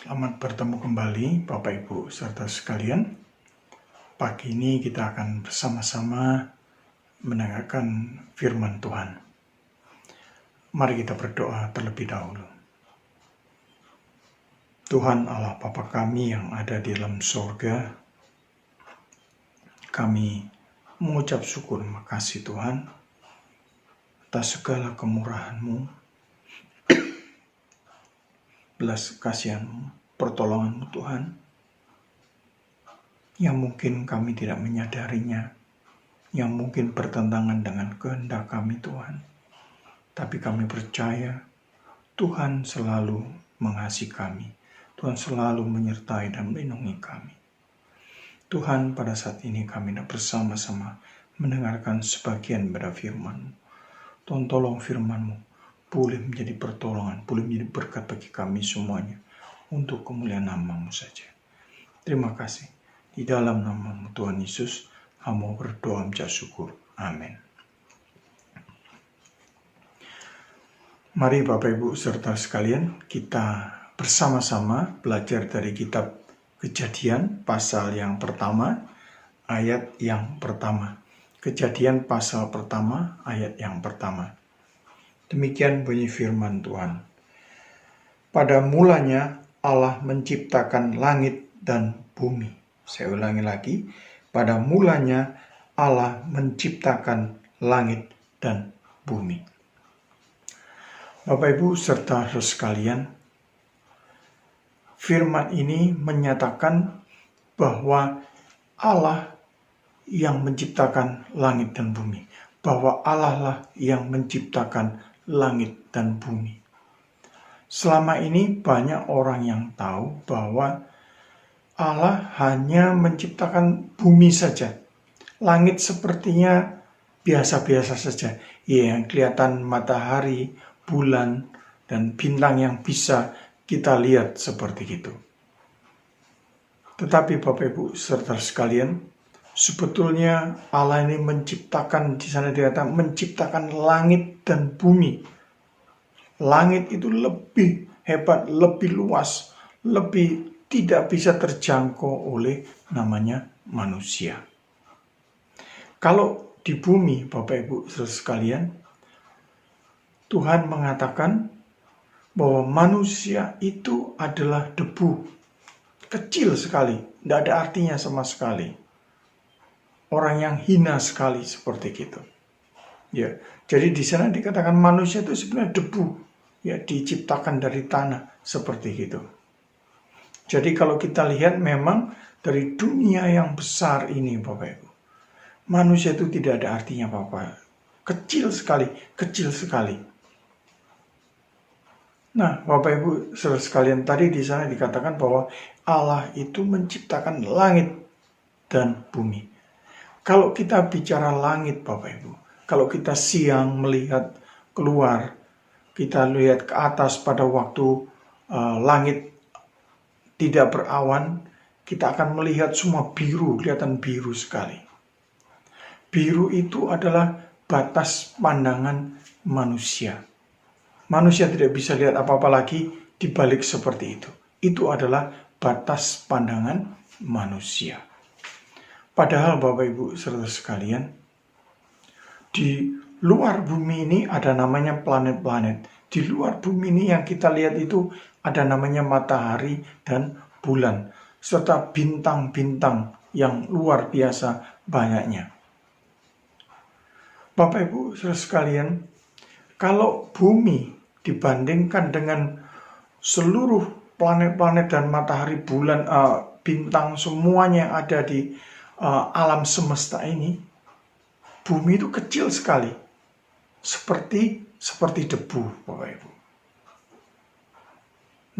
Selamat bertemu kembali Bapak Ibu serta sekalian. Pagi ini kita akan bersama-sama mendengarkan firman Tuhan. Mari kita berdoa terlebih dahulu. Tuhan Allah Bapa kami yang ada di dalam surga, kami mengucap syukur makasih Tuhan atas segala kemurahan-Mu, belas kasihan-Mu, pertolongan-Mu Tuhan, yang mungkin kami tidak menyadarinya, yang mungkin bertentangan dengan kehendak kami Tuhan. Tapi kami percaya Tuhan selalu mengasihi kami, Tuhan selalu menyertai dan melindungi kami. Tuhan, pada saat ini kami bersama-sama mendengarkan sebagian pada firman-Mu. Tuhan, tolong firman-Mu boleh menjadi pertolongan, boleh menjadi berkat bagi kami semuanya, untuk kemuliaan nama-Mu saja. Terima kasih. Di dalam nama-Mu Tuhan Yesus, hamba berdoa mengucap syukur. Amin. Mari Bapak Ibu serta sekalian, kita bersama-sama belajar dari kitab Kejadian pasal yang pertama, ayat yang pertama. Kejadian pasal pertama, ayat yang pertama. Demikian bunyi firman Tuhan. Pada mulanya Allah menciptakan langit dan bumi. Saya ulangi lagi. Pada mulanya Allah menciptakan langit dan bumi. Bapak Ibu serta saudara sekalian, firman ini menyatakan bahwa Allah yang menciptakan langit dan bumi. Bahwa Allah lah yang menciptakan langit dan bumi. Selama ini banyak orang yang tahu bahwa Allah hanya menciptakan bumi saja. Langit sepertinya biasa-biasa saja. Ya, yang kelihatan matahari, bulan, dan bintang yang bisa kita lihat seperti itu. Tetapi Bapak Ibu serta sekalian, sebetulnya Allah ini menciptakan, di sana dikatakan menciptakan langit dan bumi. Langit itu lebih hebat, lebih luas, lebih tidak bisa terjangkau oleh namanya manusia. Kalau di bumi, Bapak Ibu saudara sekalian, Tuhan mengatakan bahwa manusia itu adalah debu, kecil sekali, tidak ada artinya sama sekali. Orang yang hina sekali seperti itu. Ya, jadi di sana dikatakan manusia itu sebenarnya debu, ya, diciptakan dari tanah seperti itu. Jadi kalau kita lihat memang dari dunia yang besar ini Bapak Ibu, manusia itu tidak ada artinya apa-apa. Kecil sekali, kecil sekali. Nah, Bapak Ibu saudara sekalian, tadi di sana dikatakan bahwa Allah itu menciptakan langit dan bumi. Kalau kita bicara langit Bapak Ibu, kalau kita siang melihat keluar, kita lihat ke atas pada waktu langit tidak berawan, kita akan melihat semua biru, kelihatan biru sekali. Biru itu adalah batas pandangan manusia. Manusia tidak bisa lihat apa-apa lagi di balik seperti itu. Itu adalah batas pandangan manusia. Padahal Bapak Ibu saudara sekalian, di luar bumi ini ada namanya planet-planet. Di luar bumi ini yang kita lihat itu ada namanya matahari dan bulan, serta bintang-bintang yang luar biasa banyaknya. Bapak Ibu saudara sekalian, kalau bumi dibandingkan dengan seluruh planet-planet dan matahari, bulan, bintang, semuanya yang ada di alam semesta ini, bumi itu kecil sekali, seperti debu, Bapak Ibu.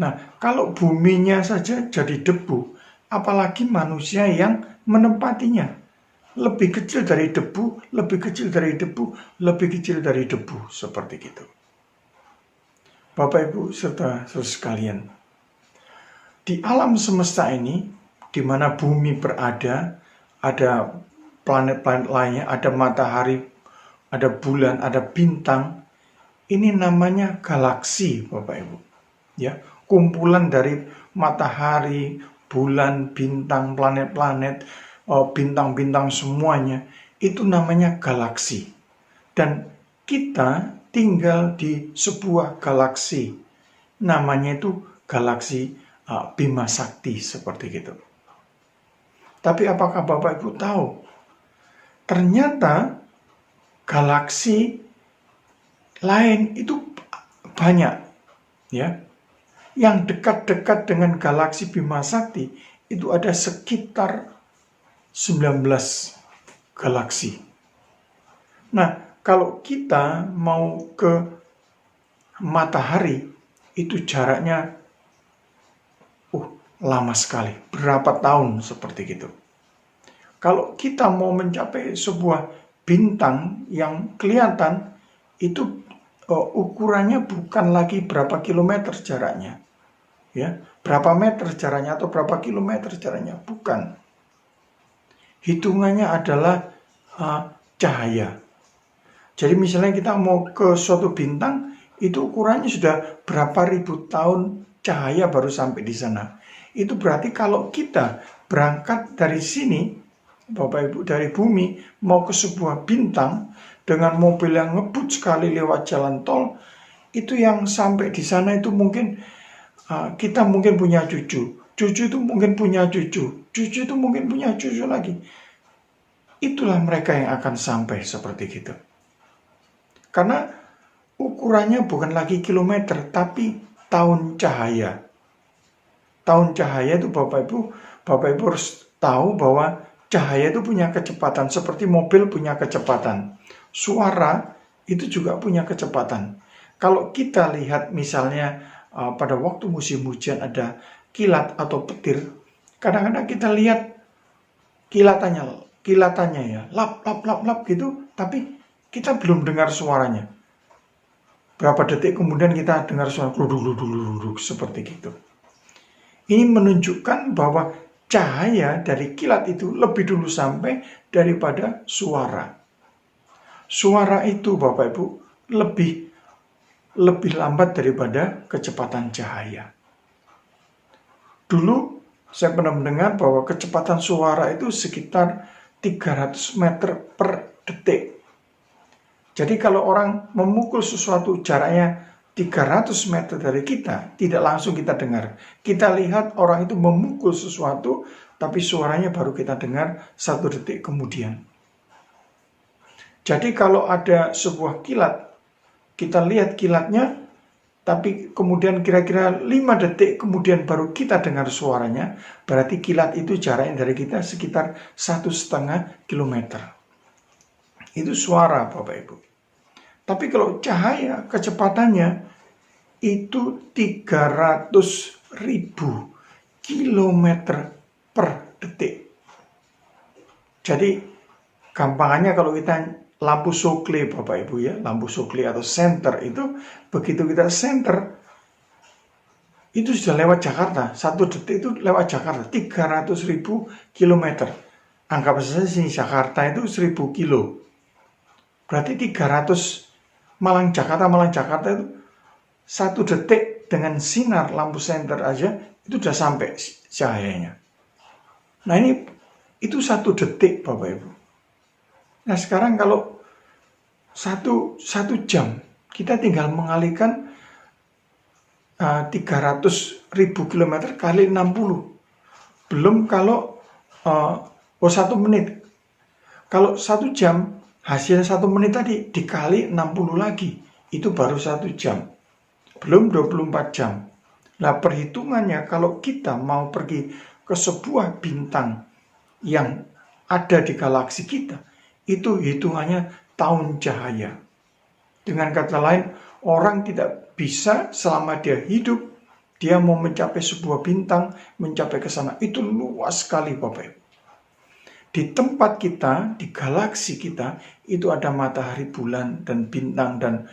Nah, kalau buminya saja jadi debu, apalagi manusia yang menempatinya. Lebih kecil dari debu, lebih kecil dari debu, lebih kecil dari debu, seperti itu. Bapak Ibu serta saudara sekalian, di alam semesta ini, di mana bumi berada, ada planet-planet lainnya, ada matahari, ada bulan, ada bintang. Ini namanya galaksi, Bapak Ibu. Ya, kumpulan dari matahari, bulan, bintang, planet-planet, bintang-bintang semuanya, itu namanya galaksi. Dan kita tinggal di sebuah galaksi, namanya itu galaksi Bima Sakti, seperti gitu. Tapi apakah Bapak Ibu tahu, ternyata galaksi lain itu banyak, ya. Yang dekat-dekat dengan galaksi Bima Sakti itu ada sekitar 19 galaksi. Nah, kalau kita mau ke matahari, itu jaraknya lama sekali, berapa tahun seperti gitu. Kalau kita mau mencapai sebuah bintang yang kelihatan, itu ukurannya bukan lagi berapa kilometer jaraknya, ya, berapa meter jaraknya atau berapa kilometer jaraknya, bukan. Hitungannya adalah cahaya. Jadi misalnya kita mau ke suatu bintang, itu ukurannya sudah berapa ribu tahun cahaya baru sampai di sana. Itu berarti kalau kita berangkat dari sini, Bapak Ibu, dari bumi mau ke sebuah bintang dengan mobil yang ngebut sekali lewat jalan tol, itu yang sampai di sana itu mungkin kita mungkin punya cucu itu mungkin punya cucu itu mungkin punya cucu lagi. Itulah mereka yang akan sampai seperti gitu. Karena ukurannya bukan lagi kilometer, tapi tahun cahaya. Tahun cahaya itu Bapak Ibu harus tahu bahwa cahaya itu punya kecepatan, seperti mobil punya kecepatan. Suara itu juga punya kecepatan. Kalau kita lihat misalnya pada waktu musim hujan ada kilat atau petir, kadang-kadang kita lihat kilatannya ya, lap gitu, tapi kita belum dengar suaranya. Berapa detik kemudian kita dengar suara gluduk seperti gitu. Ini menunjukkan bahwa cahaya dari kilat itu lebih dulu sampai daripada suara. Suara itu Bapak Ibu lebih lambat daripada kecepatan cahaya. Dulu saya pernah mendengar bahwa kecepatan suara itu sekitar 300 meter per detik. Jadi kalau orang memukul sesuatu jaraknya 300 meter dari kita, tidak langsung kita dengar. Kita lihat orang itu memukul sesuatu, tapi suaranya baru kita dengar 1 detik kemudian. Jadi kalau ada sebuah kilat, kita lihat kilatnya, tapi kemudian kira-kira 5 detik kemudian baru kita dengar suaranya, berarti kilat itu jaraknya dari kita sekitar 1,5 kilometer. Itu suara Bapak Ibu. Tapi kalau cahaya kecepatannya itu 300.000 kilometer per detik. Jadi gampangannya kalau kita lampu sokle Bapak Ibu ya, lampu sokle atau senter itu, begitu kita senter itu sudah lewat Jakarta, 1 detik itu lewat Jakarta, 300.000 kilometer. Anggap saja sini Jakarta itu 1.000 kilo. Berarti 300 Malang Jakarta itu 1 detik dengan sinar lampu senter aja itu sudah sampai cahayanya. Nah itu 1 detik Bapak Ibu. Nah sekarang kalau satu jam kita tinggal mengalihkan 300.000 kilometer kali 60. Belum kalau 1 menit. Kalau 1 jam hasil 1 menit tadi dikali 60 lagi, itu baru 1 jam. Belum 24 jam. Nah perhitungannya kalau kita mau pergi ke sebuah bintang yang ada di galaksi kita, itu hitungannya tahun cahaya. Dengan kata lain, orang tidak bisa selama dia hidup, dia mau mencapai sebuah bintang, mencapai ke sana. Itu luas sekali Bapak Ibu. Di tempat kita, di galaksi kita, itu ada matahari, bulan, dan bintang, dan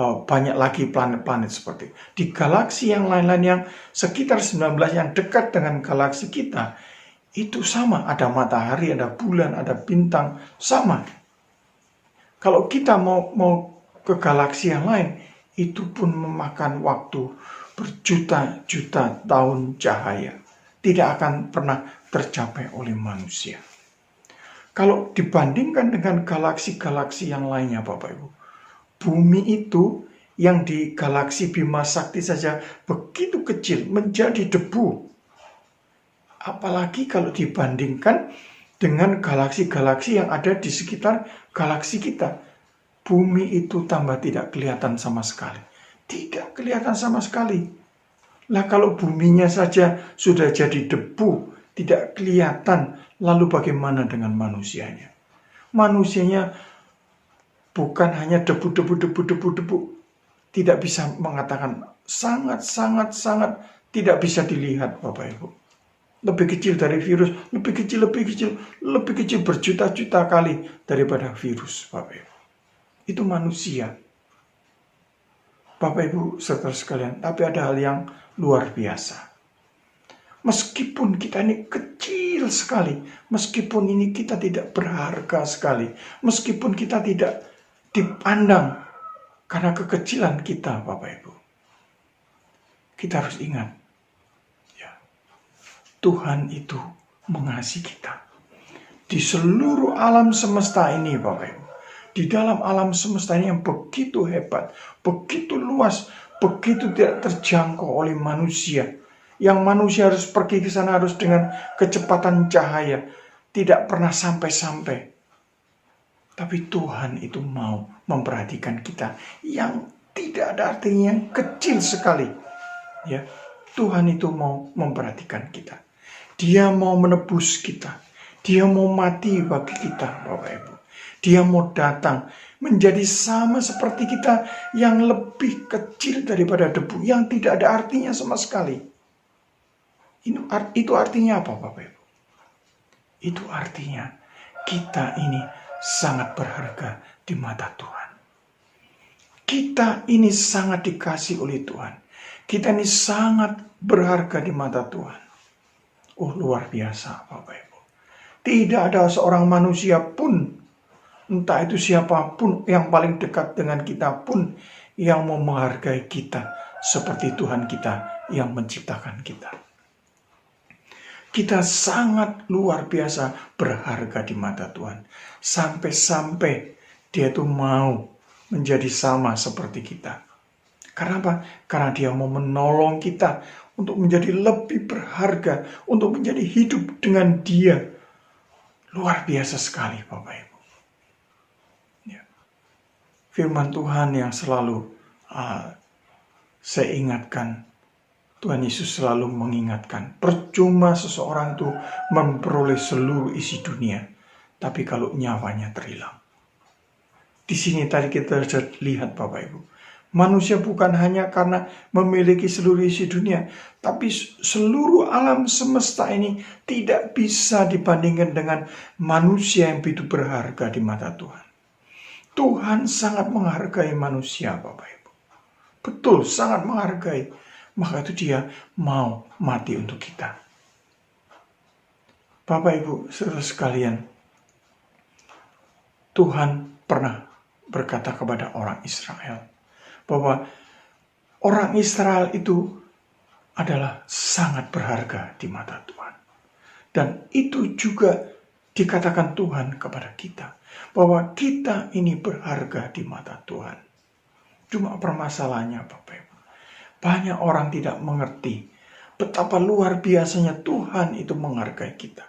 banyak lagi planet-planet seperti itu. Di galaksi yang lain-lain yang sekitar 19 yang dekat dengan galaksi kita, itu sama. Ada matahari, ada bulan, ada bintang, sama. Kalau kita mau ke galaksi yang lain, itu pun memakan waktu berjuta-juta tahun cahaya tidak akan pernah tercapai oleh manusia. Kalau dibandingkan dengan galaksi-galaksi yang lainnya Bapak Ibu, bumi itu yang di galaksi Bima Sakti saja begitu kecil, menjadi debu. Apalagi kalau dibandingkan dengan galaksi-galaksi yang ada di sekitar galaksi kita. Bumi itu tambah tidak kelihatan sama sekali. Tidak kelihatan sama sekali. Lah kalau buminya saja sudah jadi debu, tidak kelihatan, lalu bagaimana dengan manusianya? Manusianya bukan hanya debu. Tidak bisa mengatakan sangat tidak bisa dilihat Bapak Ibu. Lebih kecil dari virus, lebih kecil berjuta-juta kali daripada virus Bapak Ibu. Itu manusia. Bapak Ibu saudara sekalian, tapi ada hal yang luar biasa. Meskipun kita ini kecil sekali, meskipun ini kita tidak berharga sekali, meskipun kita tidak dipandang karena kekecilan kita Bapak Ibu, kita harus ingat, ya, Tuhan itu mengasihi kita. Di seluruh alam semesta ini Bapak Ibu, di dalam alam semesta ini yang begitu hebat, begitu luas, begitu tidak terjangkau oleh manusia. Yang manusia harus pergi ke sana harus dengan kecepatan cahaya, tidak pernah sampai-sampai. Tapi Tuhan itu mau memperhatikan kita yang tidak ada artinya, yang kecil sekali. Ya, Tuhan itu mau memperhatikan kita. Dia mau menebus kita. Dia mau mati bagi kita, Bapak Ibu. Dia mau datang menjadi sama seperti kita yang lebih kecil daripada debu, yang tidak ada artinya sama sekali. Itu artinya apa Bapak Ibu? Itu artinya kita ini sangat berharga di mata Tuhan. Kita ini sangat dikasih oleh Tuhan. Kita ini sangat berharga di mata Tuhan. Oh luar biasa Bapak Ibu. Tidak ada seorang manusia pun, entah itu siapapun yang paling dekat dengan kita pun, yang mau menghargai kita seperti Tuhan kita yang menciptakan kita. Kita sangat luar biasa berharga di mata Tuhan. Sampai-sampai Dia tuh mau menjadi sama seperti kita. Karena apa? Karena Dia mau menolong kita untuk menjadi lebih berharga, untuk menjadi hidup dengan Dia. Luar biasa sekali Bapak Ibu. Firman Tuhan yang selalu saya ingatkan, Tuhan Yesus selalu mengingatkan, percuma seseorang itu memperoleh seluruh isi dunia, tapi kalau nyawanya terhilang. Di sini tadi kita sudah lihat Bapak Ibu, manusia bukan hanya karena memiliki seluruh isi dunia, tapi seluruh alam semesta ini tidak bisa dibandingkan dengan manusia yang begitu berharga di mata Tuhan. Tuhan sangat menghargai manusia Bapak Ibu. Betul, sangat menghargai. Maka itu Dia mau mati untuk kita. Bapak Ibu, saudara sekalian, Tuhan pernah berkata kepada orang Israel bahwa orang Israel itu adalah sangat berharga di mata Tuhan. Dan itu juga dikatakan Tuhan kepada kita, bahwa kita ini berharga di mata Tuhan. Cuma permasalahannya Bapak Ibu, banyak orang tidak mengerti betapa luar biasanya Tuhan itu menghargai kita.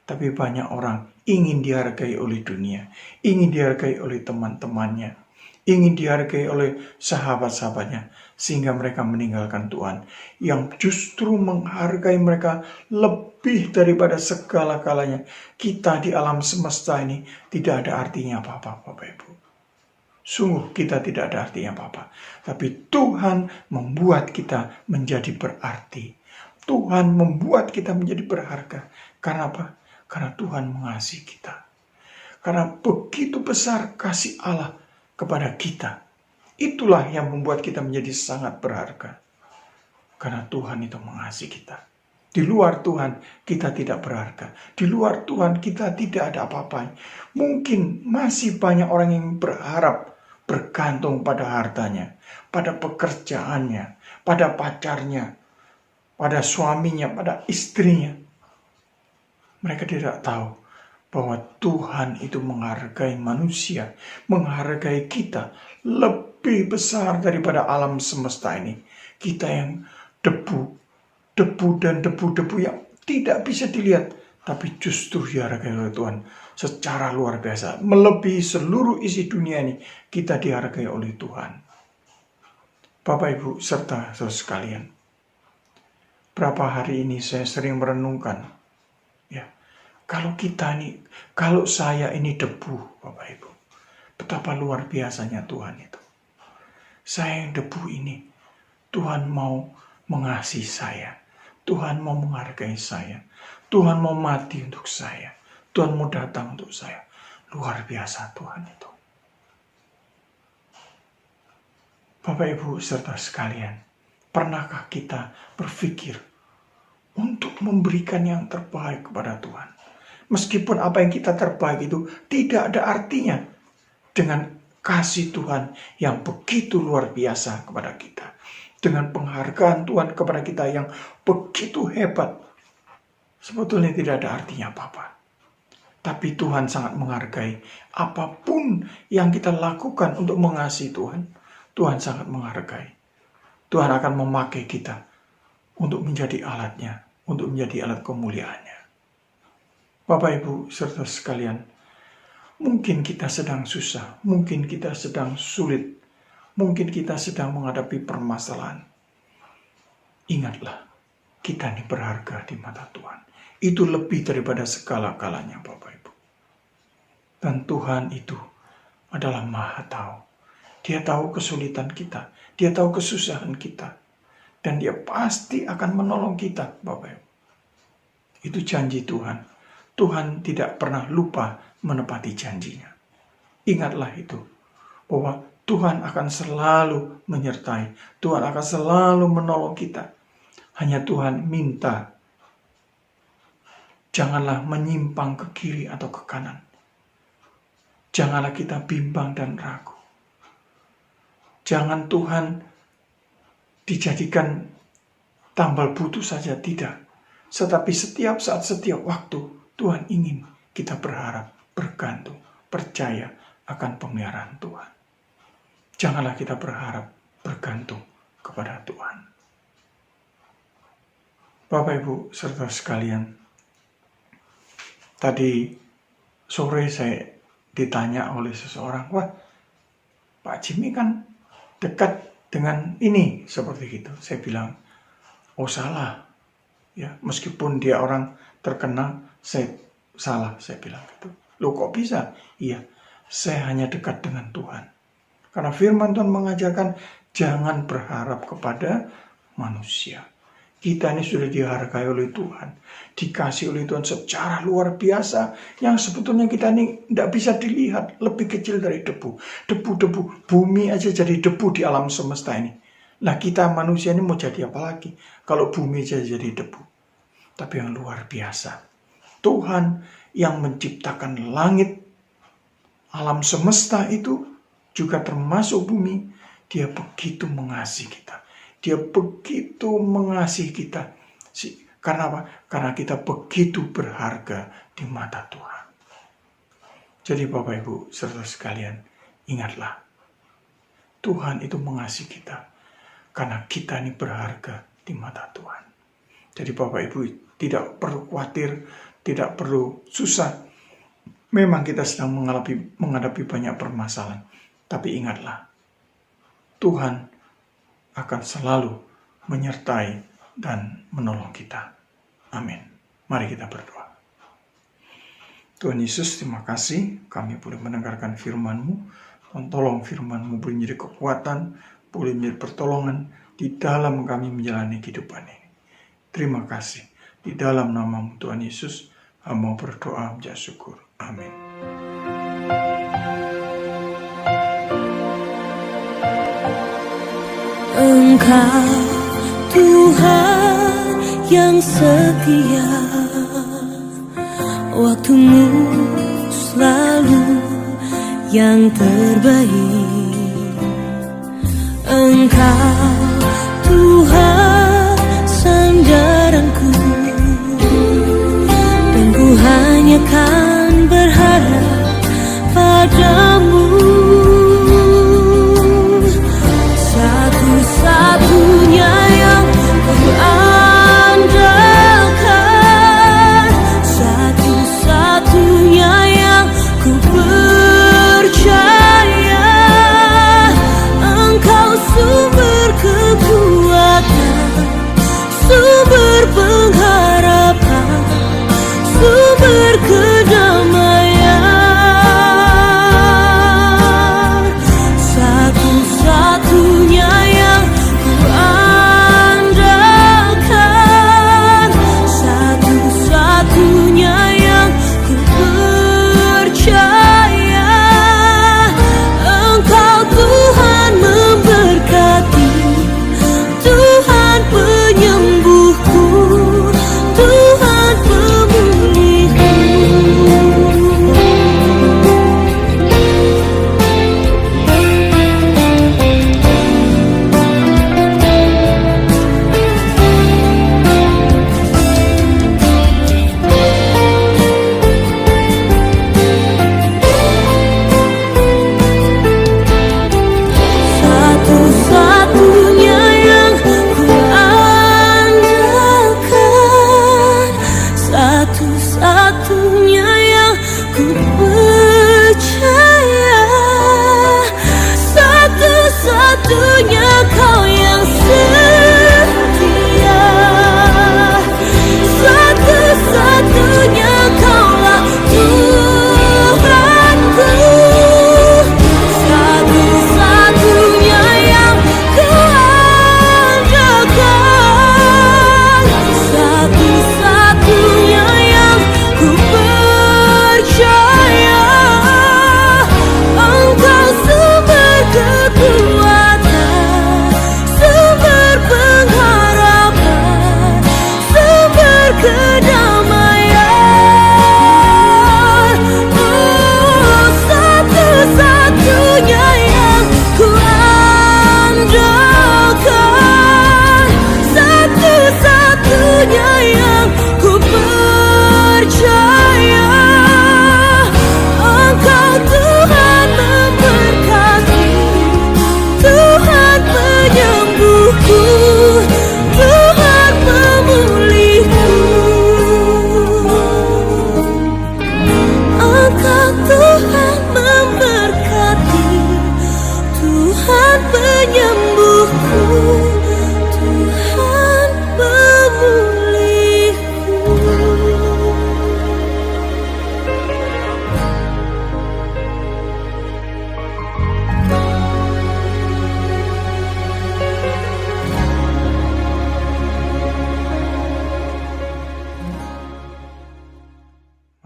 Tapi banyak orang ingin dihargai oleh dunia, ingin dihargai oleh teman-temannya, ingin dihargai oleh sahabat-sahabatnya, sehingga mereka meninggalkan Tuhan yang justru menghargai mereka lebih daripada segala-galanya. Kita di alam semesta ini tidak ada artinya apa-apa Bapak Ibu. Sungguh kita tidak ada artinya apa-apa. Tapi Tuhan membuat kita menjadi berarti. Tuhan membuat kita menjadi berharga. Karena apa? Karena Tuhan mengasihi kita. Karena begitu besar kasih Allah kepada kita. Itulah yang membuat kita menjadi sangat berharga. Karena Tuhan itu mengasihi kita. Di luar Tuhan kita tidak berharga. Di luar Tuhan kita tidak ada apa-apa. Mungkin masih banyak orang yang berharap bergantung pada hartanya, pada pekerjaannya, pada pacarnya, pada suaminya, pada istrinya. Mereka tidak tahu bahwa Tuhan itu menghargai manusia, menghargai kita lebih besar daripada alam semesta ini. Kita yang debu dan debu-debu yang tidak bisa dilihat, tapi justru dihargai oleh Tuhan secara luar biasa. Melebihi seluruh isi dunia ini, kita dihargai oleh Tuhan. Bapak, Ibu, serta saudara sekalian, berapa hari ini saya sering merenungkan, ya, kalau saya ini debu, Bapak Ibu, betapa luar biasanya Tuhan itu. Saya yang debu ini, Tuhan mau mengasihi saya, Tuhan mau menghargai saya, Tuhan mau mati untuk saya, Tuhan mau datang untuk saya. Luar biasa Tuhan itu. Bapak, Ibu, serta sekalian, pernahkah kita berpikir untuk memberikan yang terbaik kepada Tuhan? Meskipun apa yang kita terbaik itu tidak ada artinya dengan kasih Tuhan yang begitu luar biasa kepada kita. Dengan penghargaan Tuhan kepada kita yang begitu hebat. Sebetulnya tidak ada artinya apa-apa. Tapi Tuhan sangat menghargai apapun yang kita lakukan untuk mengasihi Tuhan. Tuhan sangat menghargai. Tuhan akan memakai kita untuk menjadi alatnya, untuk menjadi alat kemuliaannya. Bapak, Ibu, serta sekalian, mungkin kita sedang susah, mungkin kita sedang sulit, mungkin kita sedang menghadapi permasalahan. Ingatlah, kita ini berharga di mata Tuhan. Itu lebih daripada segala-galanya, Bapak Ibu. Dan Tuhan itu adalah Maha Tahu. Dia tahu kesulitan kita, Dia tahu kesusahan kita, dan Dia pasti akan menolong kita, Bapak Ibu. Itu janji Tuhan. Tuhan tidak pernah lupa menepati janjinya. Ingatlah itu, bahwa Tuhan akan selalu menyertai, Tuhan akan selalu menolong kita. Hanya Tuhan minta, janganlah menyimpang ke kiri atau ke kanan. Janganlah kita bimbang dan ragu. Jangan Tuhan dijadikan tambal butuh saja, tidak. Tetapi setiap saat, setiap waktu, Tuhan ingin kita berharap, bergantung, percaya akan pemeliharaan Tuhan. Janganlah kita berharap, bergantung kepada Tuhan. Bapak, Ibu, serta sekalian, tadi sore saya ditanya oleh seseorang, wah, Pak Jimmy kan dekat dengan ini, seperti itu. Saya bilang, oh salah. Ya, meskipun dia orang terkenal, saya salah, saya bilang gitu. Loh, kok bisa? Iya, saya hanya dekat dengan Tuhan. Karena firman Tuhan mengajarkan jangan berharap kepada manusia. Kita ini sudah dihargai oleh Tuhan, dikasih oleh Tuhan secara luar biasa, yang sebetulnya kita ini tidak bisa dilihat, lebih kecil dari debu. Debu-debu, bumi aja jadi debu di alam semesta ini. Nah, kita manusia ini mau jadi apa lagi kalau bumi aja jadi debu? Tapi yang luar biasa, Tuhan yang menciptakan langit, alam semesta itu juga termasuk bumi, Dia begitu mengasihi kita. Dia begitu mengasihi kita. Karena apa? Karena kita begitu berharga di mata Tuhan. Jadi Bapak, Ibu, serta sekalian, ingatlah, Tuhan itu mengasihi kita karena kita ini berharga di mata Tuhan. Jadi Bapak, Ibu, tidak perlu khawatir, tidak perlu susah. Memang kita sedang menghadapi banyak permasalahan. Tapi ingatlah, Tuhan akan selalu menyertai dan menolong kita. Amin. Mari kita berdoa. Tuhan Yesus, terima kasih kami boleh mendengarkan firman-Mu. Tolong firman-Mu boleh menjadi kekuatan, boleh menjadi pertolongan di dalam kami menjalani kehidupan ini. Terima kasih. Di dalam nama-Mu Tuhan Yesus, hamba berdoa mengucap syukur. Amin. Engkau Tuhan yang setia, waktu-Mu selalu yang terbaik. Engkau Tuhan sandaranku, dan ku hanya kan berharap padamu. Satu-satunya yang ku andalkan, satu-satunya yang ku percaya. Engkau sumber kekuatan, sumber pengharapan, sumber kedamaian. Satu-satunya yang ku andalkan, satu-satunya yang ku percaya. Engkau Tuhan memberkati, Tuhan penyembuhku, Tuhan pemulihku. Satu-satunya yang ku andalkan, satu-satunya yang ku percaya. Satu-satunya Kau yang setia, satu-satunya Kaulah Tuhanku. Satu-satunya yang ku andalkan, satu-satunya yang ku percaya. Engkau sumber kekuatan, sumber pengharapan, sumber kedamaian. Oh, satu-satunya yang ku andalkan, satu-satunya yang ku percaya. Engkau Tuhan memberkati, Tuhan penyembuhku, Tuhan pemulihku. Engkau Tuhan memberkati, Tuhan penyembuhku, Tuhan pemulihku.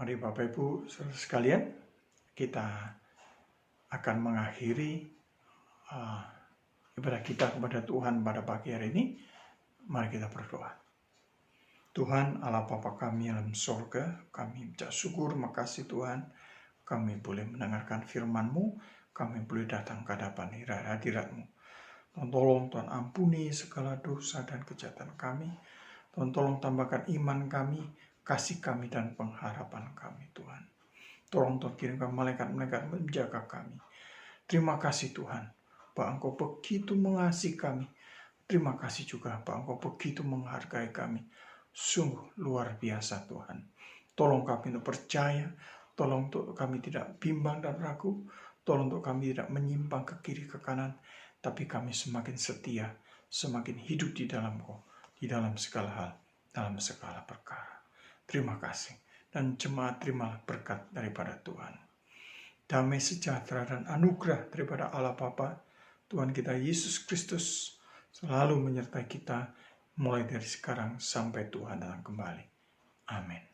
Mari Bapak Ibu saudara sekalian, kita akan mengakhiri ibadah kita kepada Tuhan pada pagi hari ini. Mari kita berdoa. Tuhan Allah Bapa kami dalam surga, kami ucap syukur, makasih Tuhan, kami boleh mendengarkan firman-Mu, kami boleh datang ke hadapan hadirat-Mu. Tuhan tolong Tuhan ampuni segala dosa dan kejahatan kami. Tuhan tolong tambahkan iman kami, kasih kami dan pengharapan kami Tuhan. Tolong Tuhan kirimkan malaikat-malaikat menjaga kami. Terima kasih Tuhan, bahwa Engkau begitu mengasihi kami. Terima kasih juga bahwa Engkau begitu menghargai kami. Sungguh luar biasa Tuhan. Tolong kami untuk percaya, tolong untuk kami tidak bimbang dan ragu, tolong untuk kami tidak menyimpang ke kiri ke kanan, tapi kami semakin setia, semakin hidup di dalam Kau, di dalam segala hal, dalam segala perkara. Terima kasih, dan jemaat terimalah berkat daripada Tuhan. Damai sejahtera dan anugerah daripada Allah Bapa, Tuhan kita Yesus Kristus, selalu menyertai kita, mulai dari sekarang sampai Tuhan datang kembali. Amin.